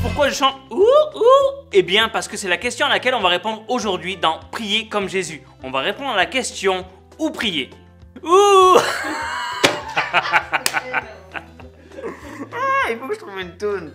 Pourquoi je chante Eh bien parce que c'est la question à laquelle on va répondre aujourd'hui dans Prier comme Jésus. On va répondre à la question où prier. Ouh. Il faut que je trouve une toune.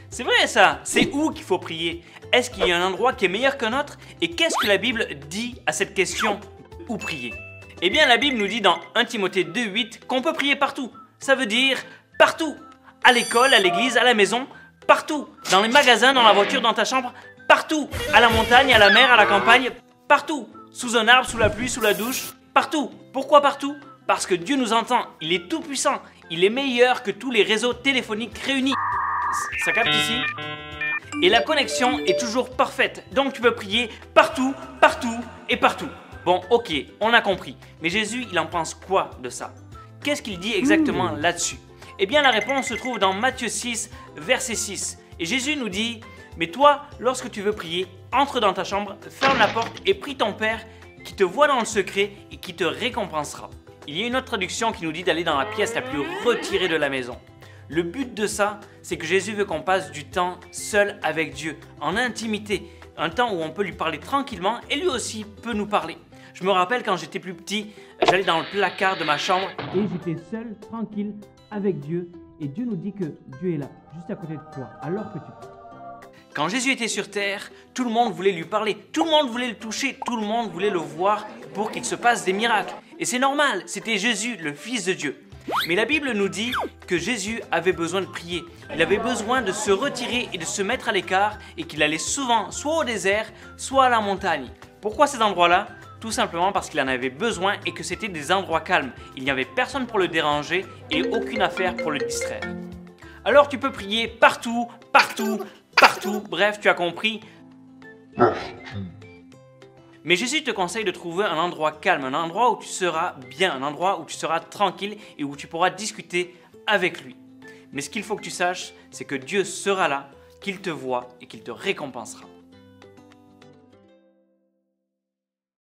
C'est vrai ça, c'est où qu'il faut prier? Est-ce qu'il y a un endroit qui est meilleur qu'un autre? Et qu'est-ce que la Bible dit à cette question? Où prier? Eh bien la Bible nous dit dans 1 Timothée 2,8 qu'on peut prier partout. Ça veut dire partout. À l'école, à l'église, à la maison, partout. Dans les magasins, dans la voiture, dans ta chambre, partout. À la montagne, à la mer, à la campagne, partout. Sous un arbre, sous la pluie, sous la douche, partout. Pourquoi partout? Parce que Dieu nous entend, il est tout puissant, il est meilleur que tous les réseaux téléphoniques réunis. Ça capte ici? Et la connexion est toujours parfaite, donc tu peux prier partout, partout et partout. Bon, ok, on a compris, mais Jésus, il en pense quoi de ça? Qu'est-ce qu'il dit exactement là-dessus? Eh bien, la réponse se trouve dans Matthieu 6, verset 6. Et Jésus nous dit, mais toi, lorsque tu veux prier, entre dans ta chambre, ferme la porte et prie ton Père qui te voit dans le secret et qui te récompensera. Il y a une autre traduction qui nous dit d'aller dans la pièce la plus retirée de la maison. Le but de ça, c'est que Jésus veut qu'on passe du temps seul avec Dieu, en intimité, un temps où on peut lui parler tranquillement et lui aussi peut nous parler. Je me rappelle quand j'étais plus petit, j'allais dans le placard de ma chambre et j'étais seul, tranquille, avec Dieu. Et Dieu nous dit que Dieu est là, juste à côté de toi, alors que tu pries. Quand Jésus était sur terre, tout le monde voulait lui parler, tout le monde voulait le toucher, tout le monde voulait le voir pour qu'il se passe des miracles. Et c'est normal, c'était Jésus, le Fils de Dieu. Mais la Bible nous dit que Jésus avait besoin de prier. Il avait besoin de se retirer et de se mettre à l'écart et qu'il allait souvent soit au désert, soit à la montagne. Pourquoi ces endroits-là? Tout simplement parce qu'il en avait besoin et que c'était des endroits calmes. Il n'y avait personne pour le déranger et aucune affaire pour le distraire. Alors tu peux prier partout, partout, partout, bref, tu as compris. Mais Jésus te conseille de trouver un endroit calme, un endroit où tu seras bien, un endroit où tu seras tranquille et où tu pourras discuter avec lui. Mais ce qu'il faut que tu saches, c'est que Dieu sera là, qu'il te voit et qu'il te récompensera.